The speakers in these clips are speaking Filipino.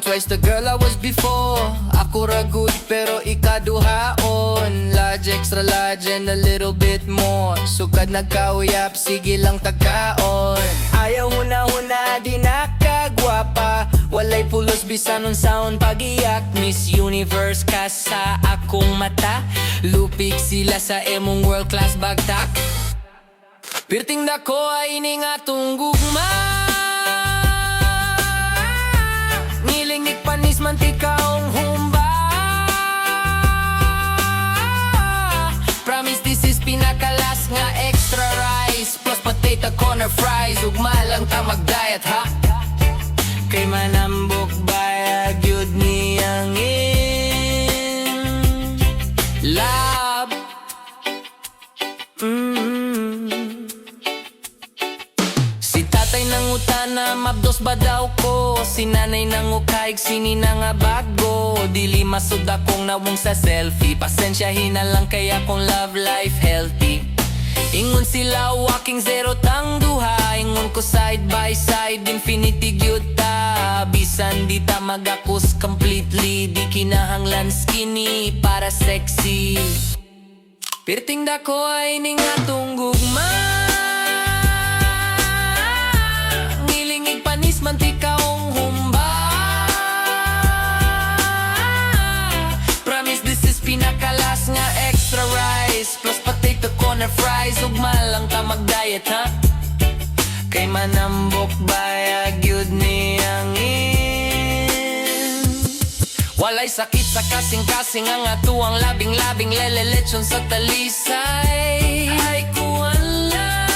twice the girl I was before. Ako ra good pero ikaduhaon. Large, extra large and a little bit more. Sukad nagkauyap, sige lang tagkaon. Ayaw huna-huna, di nakagwapa. Walay pulos bisan nun sound pag-iyak. Miss Universe ka sa akong mata. Lupik sila sa emong world class bagtak. Pirting dako ay ning atong gugma. Nilingig panis mantikaong humba. Promise this is pinakalas nga extra rice plus potato corner fries. Ugma lang ta mag-diet ha. Kay manambok bayag yun niyang in love. Si tatay nang utana, mabdos ba daw ko? Si nanay nang ukaig, sini na nga bago. Dili masud akong nawong sa selfie. Pasensyahin na lang kaya kong love life healthy. Ingon sila walking zero tang duha. Ingon ko side by side, infinity gyud ta. Bisan di ta magakus completely. Di kinahanglan skinny para sexy. Pirting dako ay ning atong gugma. Ngilingig panis mantikaong humba. Promise this is pinakalas nga extra rice plus potato corner fries. Ugma lang ta mag-diet ha. Kay manambok bayag yun niyang in. Walay sakit sa kasing-kasing ang atuang labing-labing lelelechon sa talisay. Ay kuwan lang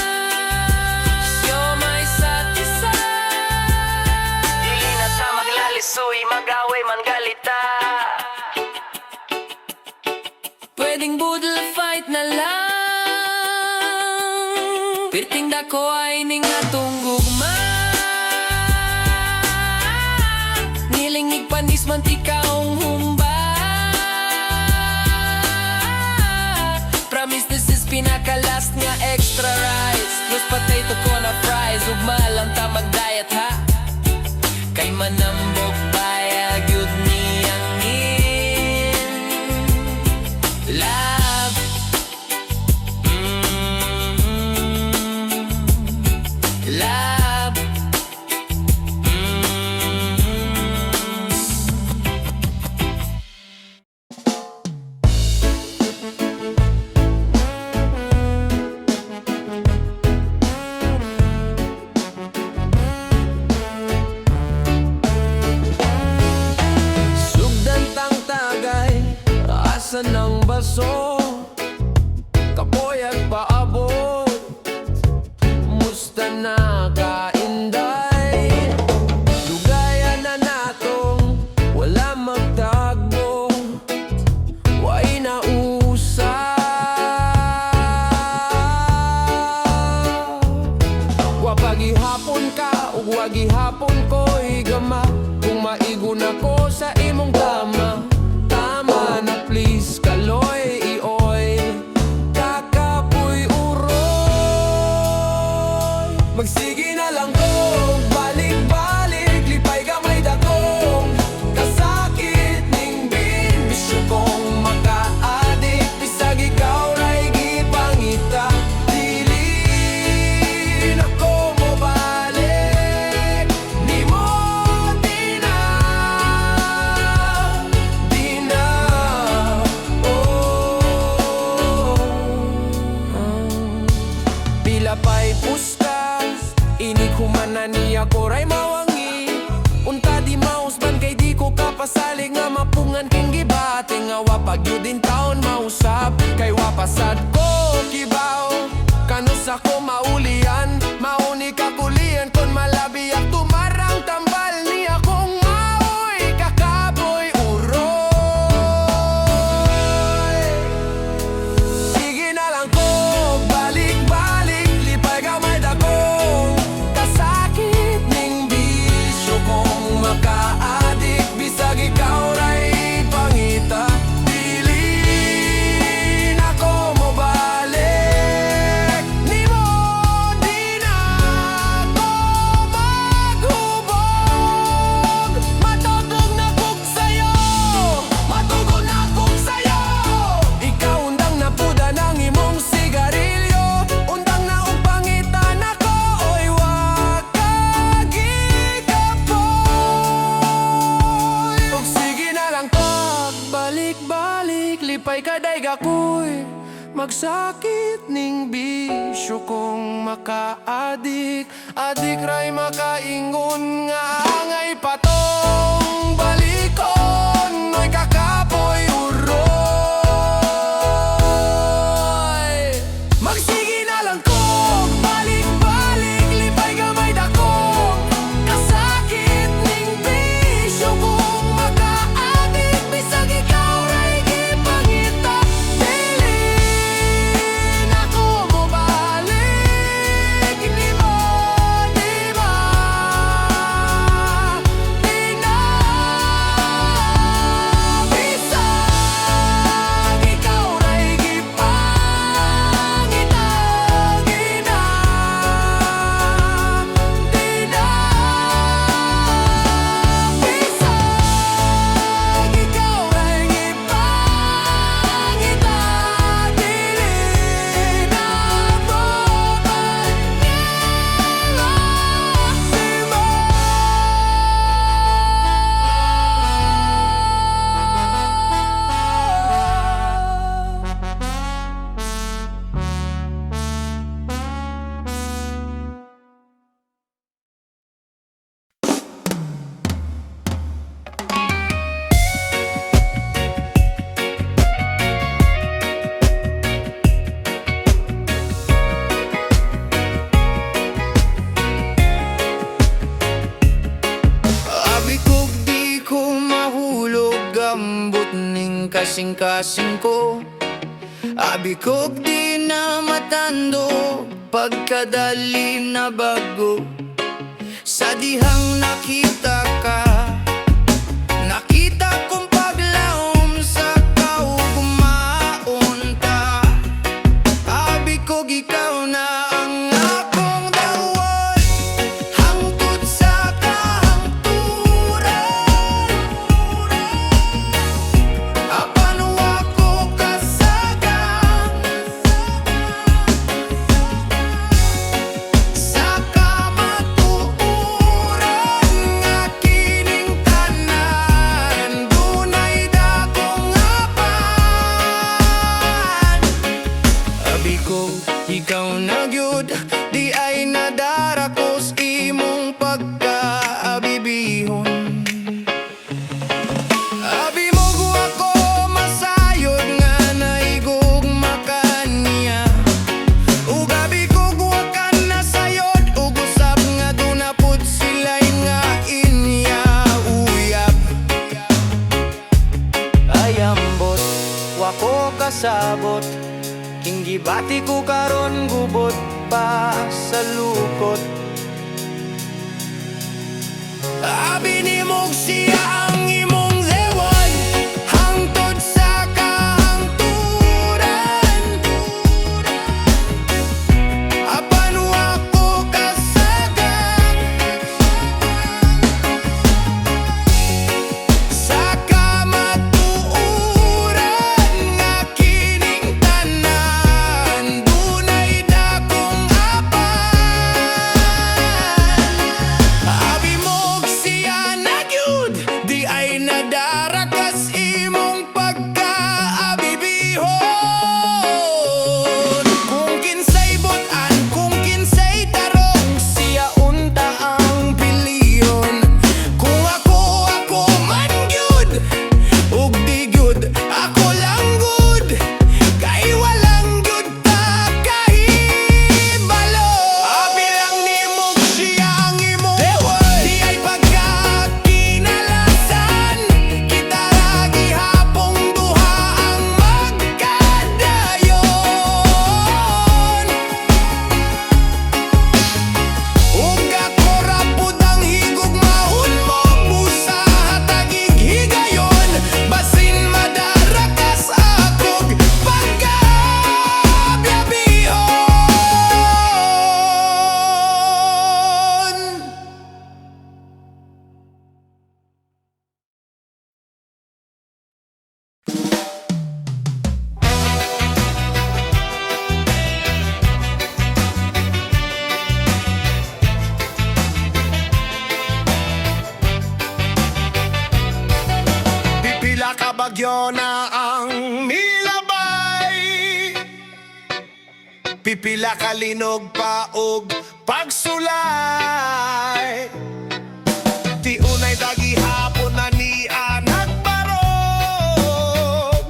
siomay sa tisay. Dili na ta maglalisoy, mag-away man galita. Pwedeng budol fight na lang. Pirting dako ay ning atong gugma. Nilingig panis mantikaong humba. Promise this is pinakalas nga extra rice plus potato corner fries. Ugma lang ta mag-diet ha. Kay manambok bayag yun niyang in love. Love. Sugdan tang tagay, asan ang baso? Kapoy at paabot, musta na kainday? Lugayan na natong wala magtagbo. Way na usa. Wapagihapon ka ug wagihapon ko'y gama. Kung maigon ako sa imong tama, tama na please kaloy ioy. Kakapoy uroy. Magsige na lang ko, balik-balik, lipay gamay dakong kasakit ning bin. Bisyo kong maka-adik, bisag ikaw ra'y gipangita. Dili na ko mo balik, di mo di na, oh. Pila pa'y puskas, inikumanan niya ko ray mawangi. Unta di mausban kay di ko kapasalig nga mapungan king gibate. Nga wapag yun taon mausap, kay wapasad ko kibaw. Kanus ako maulian, mauni kakulian. Kon malabi ak tumarang tambal niya kong maoy. Kakaboy uroy. Sige na lang ko, balik-balik, lipay gamay dakong kasakit ning bisyo kong maka-adik. Bisag ikaw ra'y pangita. Dili na ko mo balik, ni mo di lipay kaday gakoy magsakit ning bisyo kong makaadik. Adik ray makaingon nga angay patong balikon noy kakapoy uroy. Magsige na lang kog balik-balik lipay gamay dakong kasakit ning bisyo kong makaadik. Bisag ikaw ray gipangita dili na ko mo balik. Di ba, di ba, di na. Bisag ikaw ray gipangita di na, di na. Bisag ikaw ray gipangita dili na mo abi kog di ko mahulog gambot ning kasing-kasing ko. Abi kog di na matando pagkadali na bago. Sa dihang nakita ka, nakita kong paglaom sa kaugumaon ta. Abi kog ikaw na ang akong dawon hangtod sa kahangturan. Apan wa ko kasagang sa kamatuoran nga kining tanan dunay dakong apan. Abi ko ikaw na gyud di ay nadarakos imong pagkaabibihon. Abi mo ako masayod nga naigugma kaniya. Ug abi ko guwakan na sayod ug usab nga dunapod sila'y nga inya uyab. Ayambot wako kasabot king gibati ko karon gubot pa sa lukot. Abi nimog siya ang imong zewan hangtod sa kahangturan. Apan wa ko kasagang sa kamatuoran nga kining tanan dunay dakong apan. Abi mo siya na gyud di ay nadarakas imong pagkaabibihon. Kung kinsay butan, kung kinsay tarong, siya unta ang piliyon. Kung ako man gyud ug di gyud ako lang gud kay walang gyud ta kahibalo. Abi lang nimog siya ang imong di ay pagkakinalasan. Kita ra gihapong duha ang magkadayon. Ug ako ra pud ang higugmaon mo busa hatagig higayon. Basin madarakas akog pagkabiyabihon. Pipila ka bagyo na ang mila pipila kalinog paog pagsulay. Ti unay dagi hapon na ni anak barog,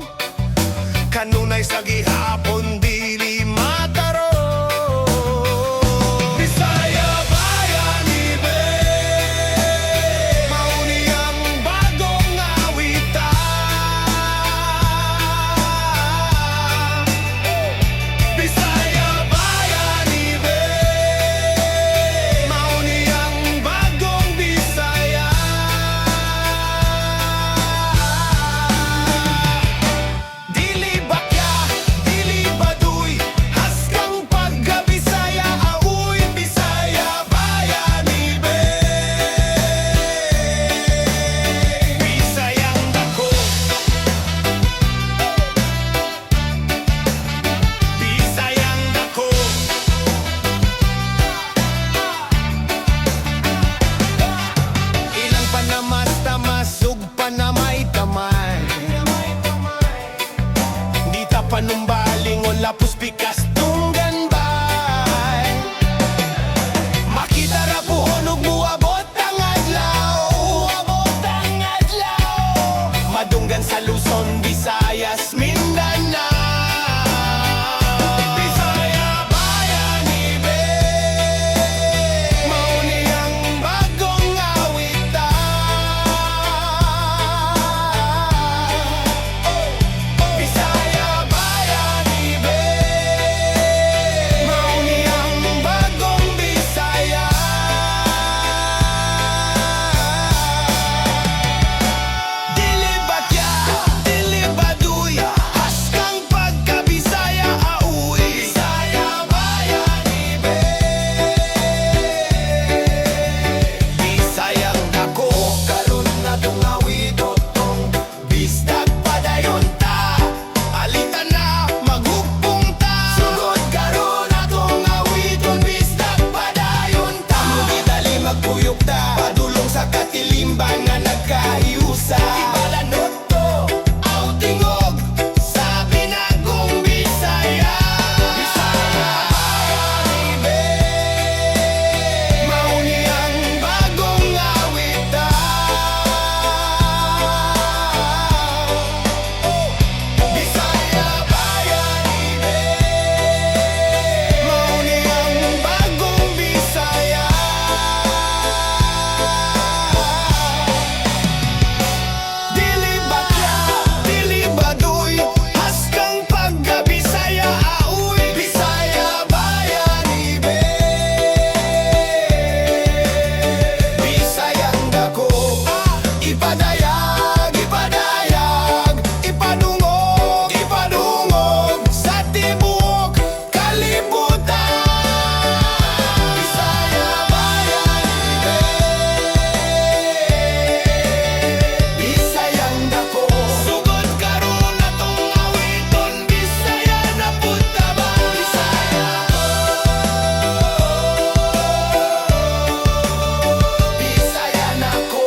kanunay sa gihapon dili matarog. Bisaya bayani be, mauni ang bagong awitan. Bisaya bayani be, mauni ang bagong Bisaya. Dili bakya, dili baduy, haskang pagka-Bisaya, auy Bisaya bayani be. Bisayang dako, Bisayang dako. Ilang panamas-tamas, ug panamay-tamay. Di ta panumbaling o lapos pikas tunggan bay. Makita ra puhon ug muabot ang adlaw, madunggan sa Luzon, Visayas, Mindanao. Bisaya bayani be, mauni ang bagong awitan. Bisaya bayani be, mauni ang bagong Bisaya. Dili bakya, dili baduy, haskang pagka-Bisaya, auy Bisaya bayani be. Bisayang dako, karon na tong awidotong bistag padayon ta. Alitan na, maghugpong ta. Sugod karon na tong awidon bistag padayon ta. Mugi dali magpuyok ta, padulong sa katilimban nga nagkahiusa. Ibalanot to, aw tingog, sa binagong Bisaya. Bisaya bayani be, mauni ang bagong awitan. Bisaya bayani be, mauni ang bagong Bisaya. Dili bakya, dili baduy, haskang pagka-Bisaya, auy Bisaya bayani be. Bisayang dako, ipadayag, ipadayag, ipadungog, ipadungog sa tibuok kalibutan. Bisaya bayani be, Bisayang dako, sugod karon na tong awiton Bisaya na punta ba. Bisaya, Bisaya nako.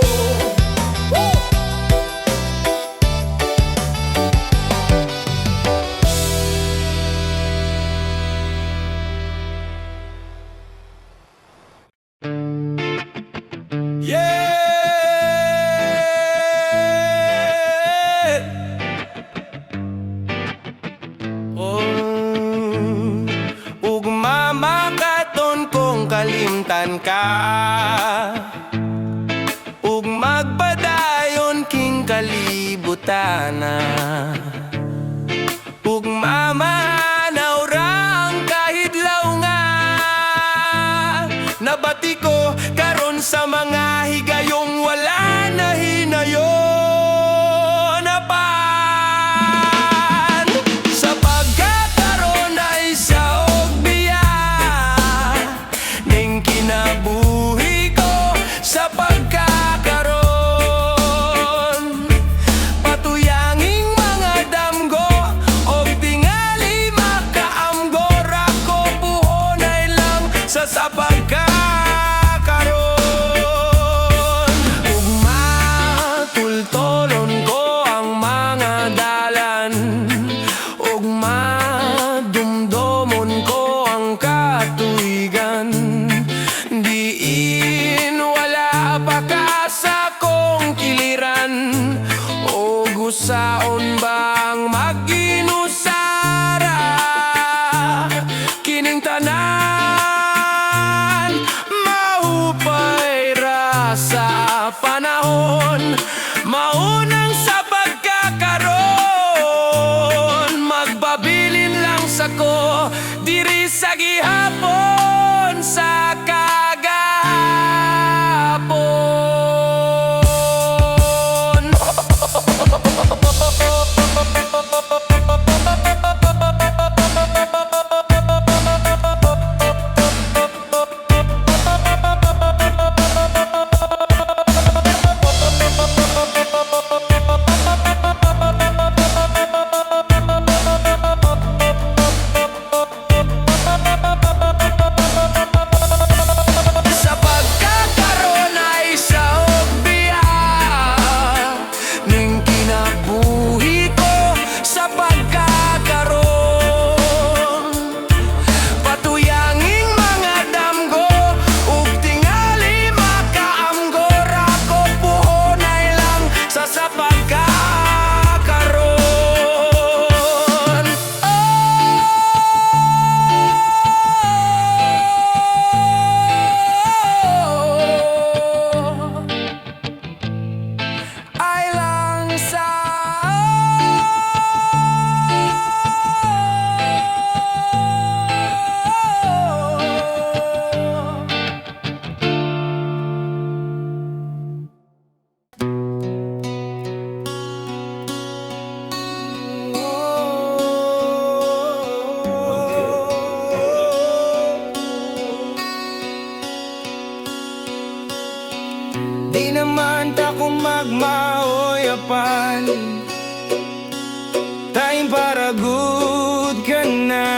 Yeah. Ug mamakaton kong kalimtan ka, ug magpadayon king kalibutana, ug mamanaw rang kahidlaw nga. Nabati ko karon sa mga higayong wala na hinayon na pan. Sa pagkakaroon ay sa ogbiya ning kinabuhi ko sa pagkakaroon. Patuyanging mga damo Pusaon bang mag-inusara kining tanan mahupay ra sa panahon maunang sa pagkakaroon magbabilin lang sako diri sa gihapon sa kagahapon. Sa pagkakaroon ay sa obbiya ning kinabuhi ko sa pagkakaroon patuyanging mga damgo ug tingali makaamgor ako puhonay lang sa pagkakaroon. Ay lang sa di naman ta kung magmaoyapan time para good ka na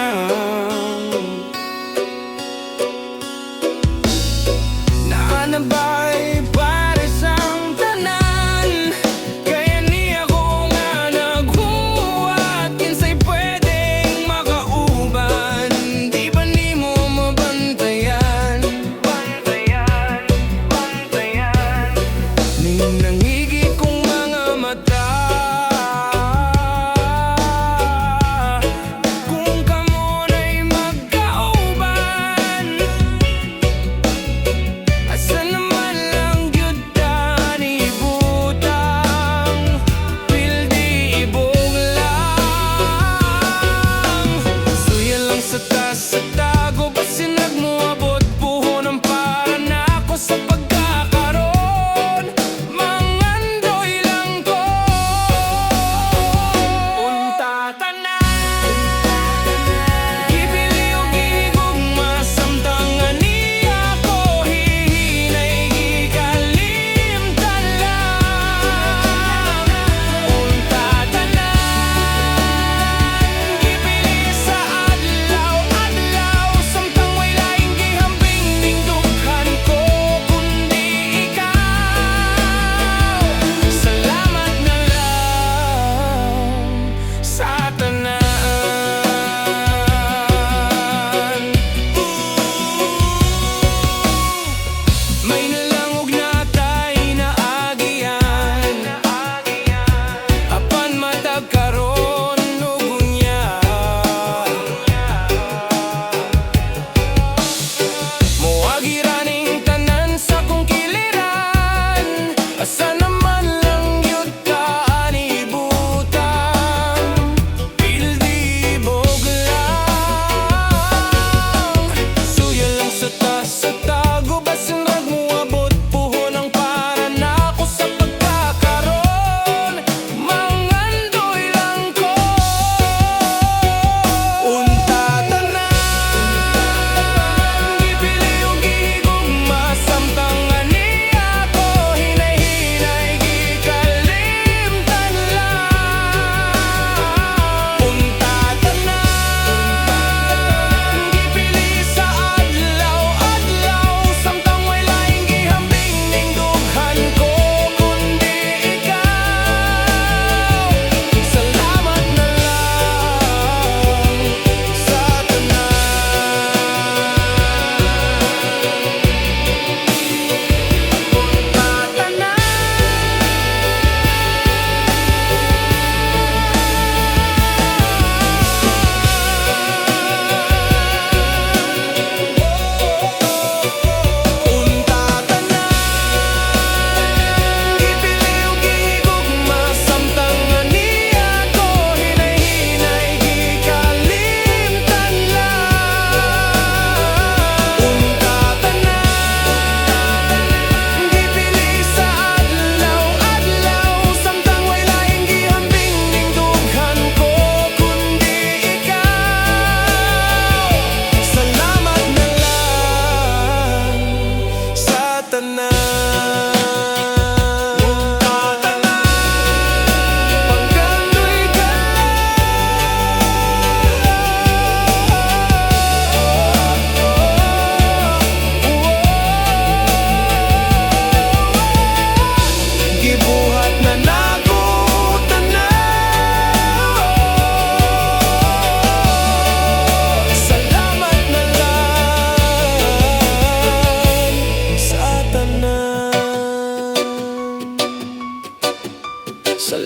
naanabay para sang tanan kaya ni ako nga naghuwat kinsay pwedeng makauban di ba ni mo mabantayan bantayan bantayan ning nangigi kong mga mata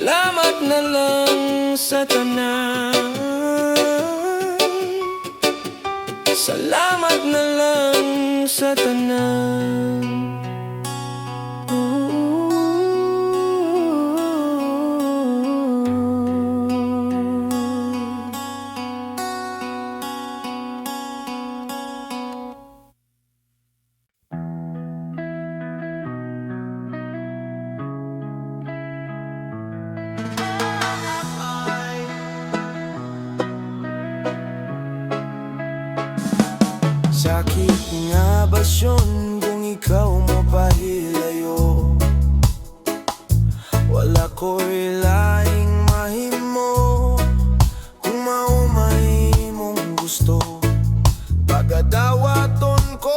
Salamat na lang sa tanan. Salamat na lang sa tanan. Sakit nga ba yun kung ikaw mapahilayo? Wala ko'y laing mahimo kung maumay mong gusto. Pagadawaton ko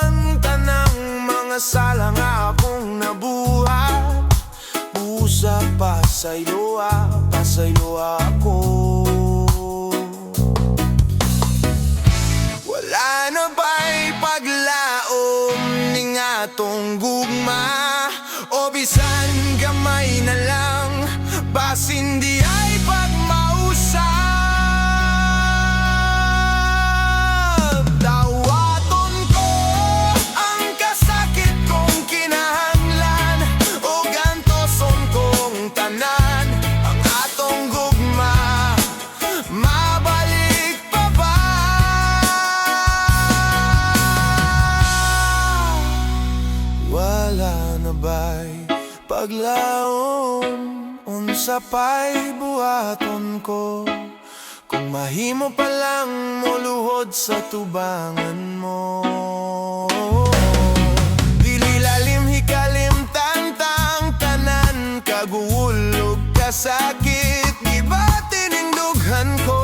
ang tanang mga sala nga akong nabuhat. Busa pasaylo ako. Wala na ba'y paglaom ning atong gugma? O bisan gamay na lang, basin di ay pagmausap. Dawaton ko ang kasakit kong kinahanglan, o gantoson kong tanan ang atong gugma. Mabalik pa ba? Wala na ba'y paglaom? Unsa pa'y buhaton ko? Kung mahimo pa lang muluhod sa tubangan mo. Dili lalim hikalim tantang tanan, kaguulog kasakit, di ba tinindughan ko?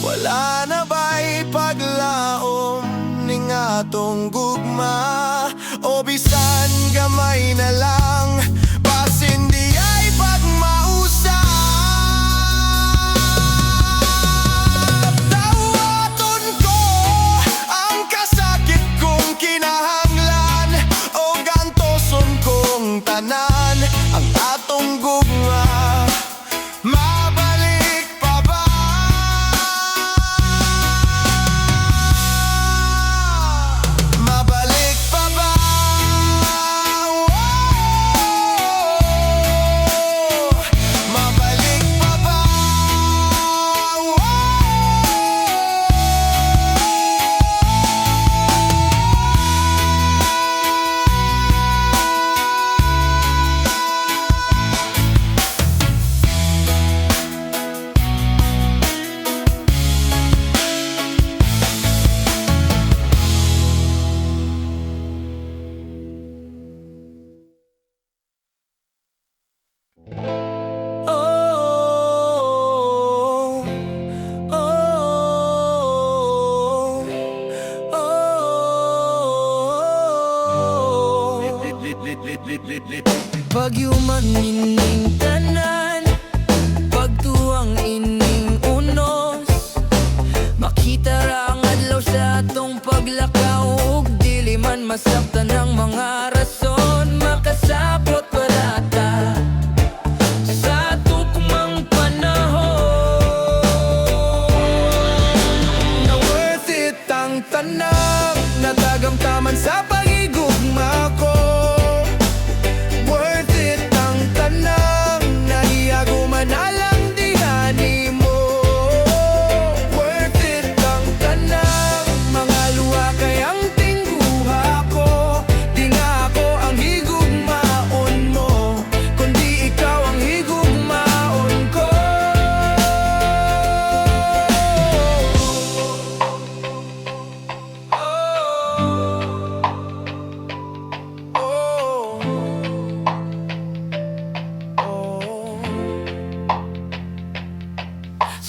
Wala na ba'y paglaom ning atong gugma? O bisan gamay na lang, basin di ay pagmausap. Dawaton ko ang kasakit kong kinahanglan, o gantoson kong tanan ang atong gugma. Mabalik pa ba? Mabalik pa ba? Mabalik pa ba? Bagyo man ining tanan, pagtuang ining unos, makita ra ang adlaw sa masaktan ang mga rason, makasabot barata sa tukmang panahon. Na worth it ang tanang natagamtaman sa pag-igugma ko. Worth it ang tanang nahiyaguman alang dihani mo. Worth it ang tanang mga luha kayang tingguha ko. Di nga ako ang higugmaon mo, kundi ikaw ang higugmaon ko.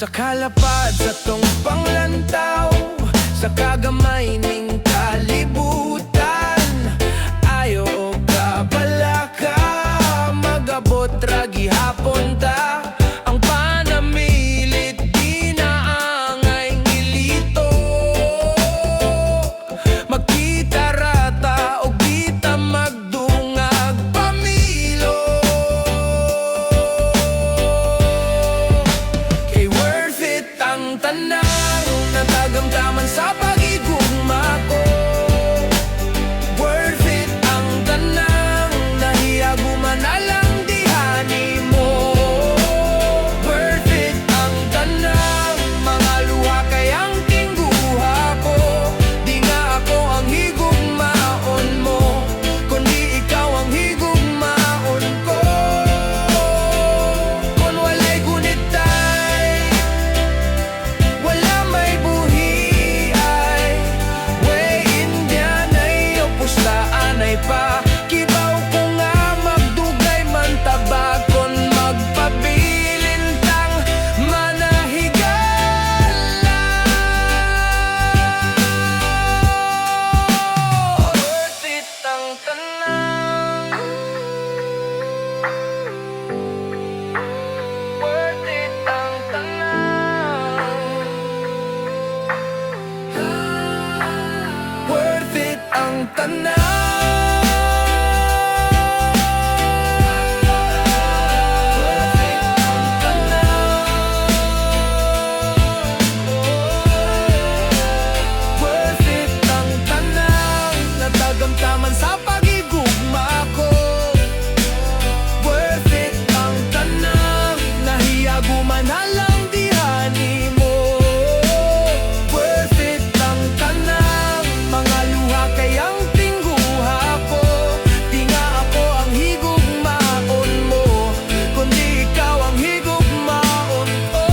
Sa kalapad sa tong panglantaw, sa kagamay ning kalibutan, ayo o kabalaka, magabot ra gihapon ta. Ang panamilit di na angay ngilito, magkita rata o kita magdungag pamilo. Kay worth it ang tanang natagamtaman sa pag-igugma ko. Worth it ang tanang nahiyaguman alang dihani mo. Worth it ang tanang mga luha kayang tingguha ko. Di nga ako ang higugmaon mo, kundi ikaw ang higugmaon ko. Kung walay gunitay, wala may buhi ay way Indian ay opustaan ay pa. Kibaw ko nga magdugay man tabag kon magpabilintang manahigala. Worth it ang tanang, worth it ang tanang, worth it ang tanang. Worth it ang tanang natagamtaman sa pag-igugma ko. Worth it ang tanang nahiyaguman alang dihani mo. Worth it ang tanang mga luha kayang tingguha ko. Di nga ako ang higugmaon mo, kundi ikaw ang higugmaon ko.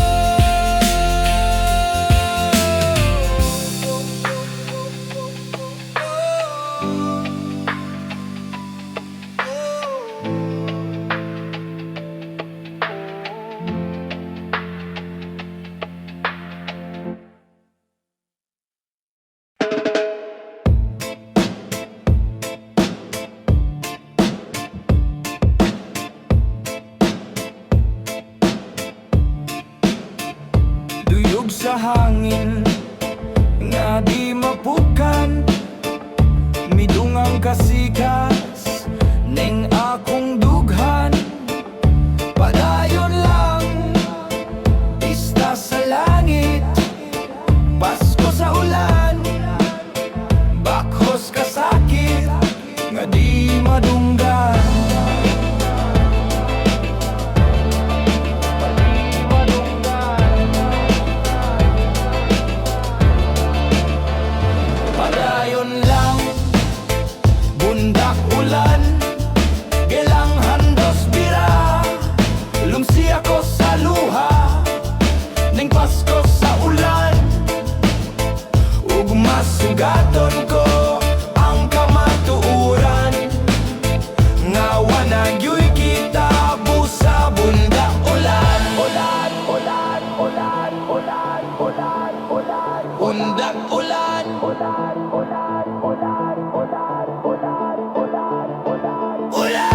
Duyog sa hangin nga di mapukan, midungang kasikas ning akong dughan. Padayon lang pista sa langit, Pasko sa ulan, bakhos ka sakit nga di madunggan. Padayon lang bundak ulan, gelang handos bira, lumsi ako sa luha ning Pasko sa ulan. Ug masugaton ko ang kamatuuran, nga wanag yu'y kita busa bundak ulan. Ulan, ulan, ulan, ulan, ulan, ulan, bundak ulan. Ulan, ulan, ulan, ulan, ulan, ulan, ulan, ulan.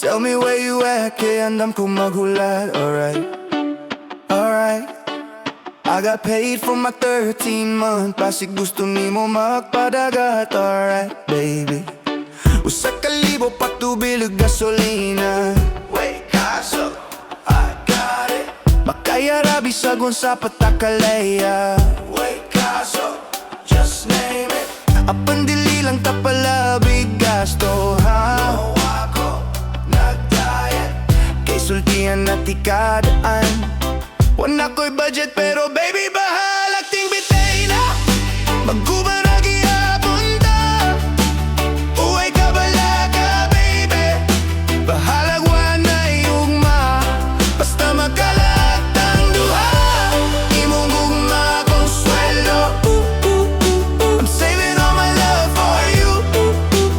Tell me where you at, kay andam ko maghulat. Alright, alright. I got paid for my 13-month Basig gusto nimo magpadagat. Alright, baby. Usa ka libo patubilog gasolina. Wait, kaso I got it. Makayara bisagon sa patakalaya. Wait, kaso just name it. Apan dili lang tapalabig gasto, ha? No, ako nag-diet. Kay sultihan na tikadaan. Wala ko'y budget pero baby bahalag ting bitay na. Magguba na gihapon ta. Uway ka bala ka baby. Bahalag wala yugma. Basta magkalat ang duha. Imong gugma kong sweldo. I'm saving all my love for you.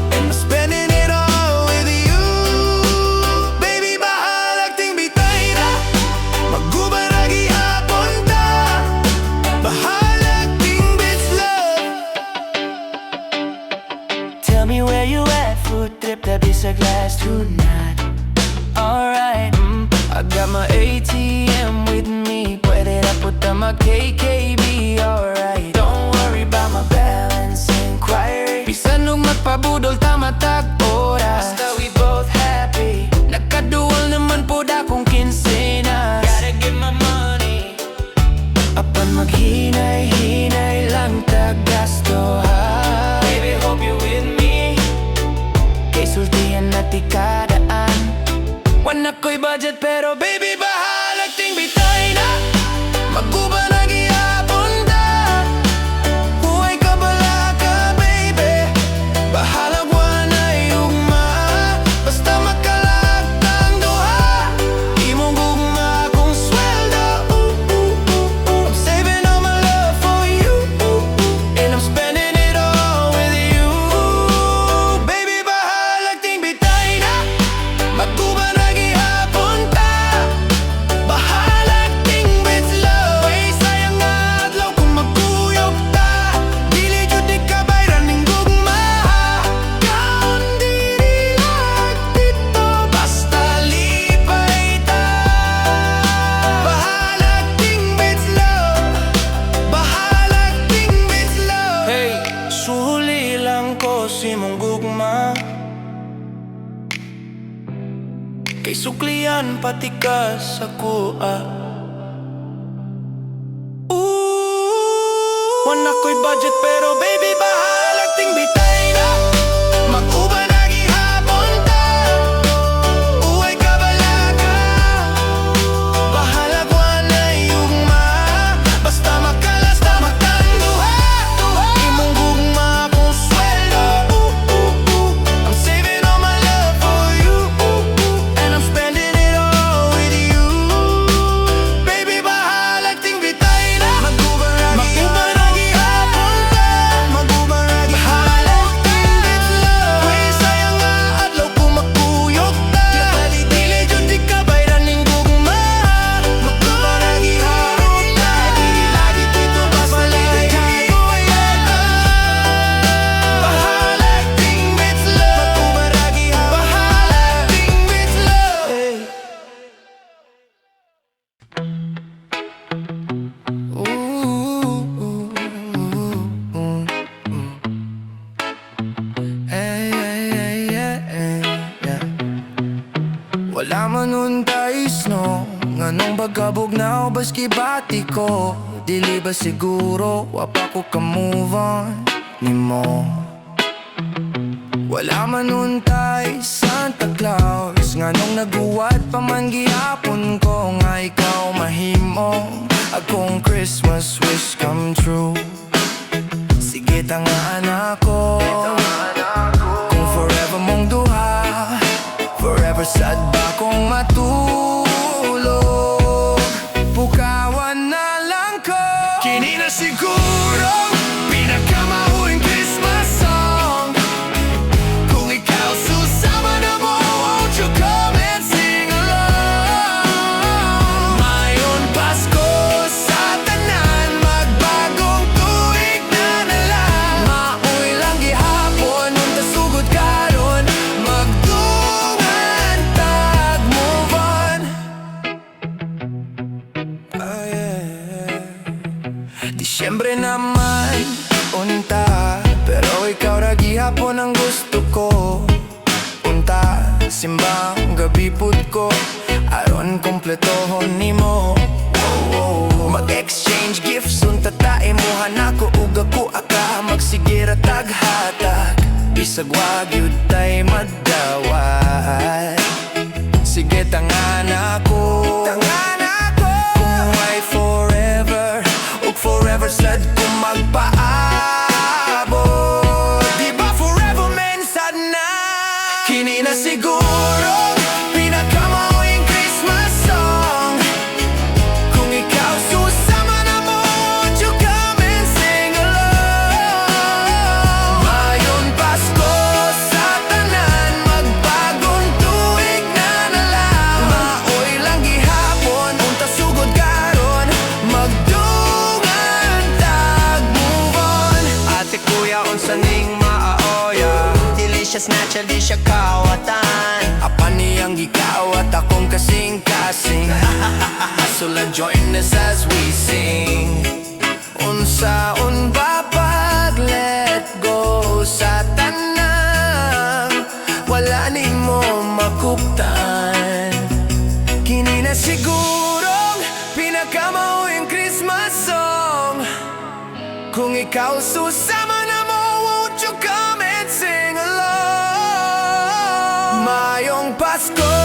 And I'm spending it all with you. Baby bahalag ting bitay na. Magguba na gihapon ta. Bahalag ting bitch love. Tell me where you at, food trip, tabi sa glass tonight. Alright, I got my ATM with me. Pwede na puta mag-KKB, alright. Don't worry about my balance inquiry. Bisan nung magpabudol tamatag oras. Basta we both happy. Nagkaduwal naman po da kong kinsenas. Gotta get my money. Apan maghinay-hinay lang tagasto, ha? Baby, hope you with me. Kay sultihan na tikadaan. Wala ko'y budget pero baby bahalag ting bitay na. Magguba na gihapon ta. Huwag ka bala ka baby. Bahalag wala yugma. Basta makalag ang duha. Imong gugma kong sweldo. I'm saving all my love for you. And I'm spending it all with you. Baby bahalag ting bitay na. Magguba na gihapon ta. Bahalag ting bitch love. Way sayang nga adlaw kung magkuyog ta. Dili jud di kabayran ning gugma. Kaon diri lag dito. Basta lipay ta. Bahalag ting bitch love. Bahalag ting bitch love. Hey, suli lang ko si mong gugma. Kay suklian pati ka sa kuha. Wala ko'y budget pero baby bahalag ting bitay na. Mag-uba na gihapon ta. Uway ka bala ka. Bahalag wala yugma. Basta makalas na magtanduha. Imong gugma kong sweldo. I'm saving all my love for you. And I'm spending it all with you. Baby bahalag ting bitay na. Magguba na gihapon ta. Magguba na bahalag ting bitch love. Way sayang nga adlaw kung magkuyog ta. Dili jud di kabayran ning gugma. Magguba na gihapon ta. Lagi dito babalay kayo yata. Bahalag ting bitch love. Magguba na gihapon. Bahalag ting bitch love. Wala man untais no. Nganong bagabog na o baski bati ko. Dili ba siguro wapa ko ka move on ni mo. Wala man untay Santa Claus. Nganong naguwat pa man gihapon ko. Nga ikaw mahimo akong Christmas wish come true. Sige tangaan ako. Kung forever mong duha. Forever sad ba kong matulog. Pukawan na lang ko. Kini na siguro pinakamahuing Christmas song. Kung ikaw susama na mo, won't you come and sing along? Mayon Pasko sa tanan, magbagong tuig na nalang. Mauy lang gihapon, unta sugod karon, magdungan ta. simbang gabi pud ko aron kompletohon nimo. Mag-exchange gifts unta ta imuhan ako ug ako aka magsigira taghatag bisag wa gyud tay madawat. Sige tangan ako kung why forever ug forever sad kung magpaabot. Di ba forever men sad na kini na siguro pinakamauing Christmas song. Kung ikaw susama na mo, won't you come and sing along? Mayon Pasko sa tanan, magbagong tuig na nalang. Maoy lang gihapon, unta sugod karon, magdungan tag move on. Ate kuya unsa ning maaoya, delicious natural di siya kawatan. Apan niyang gikawat akong kasing-kasing. So let's join us as we sing. Unsaon ba pag let go sa tanang wala nimo makuptan. Kini na sigurong pinakamauing Christmas song. Kung ikaw susama na mo, won't you come and sing along? Mayong Pasko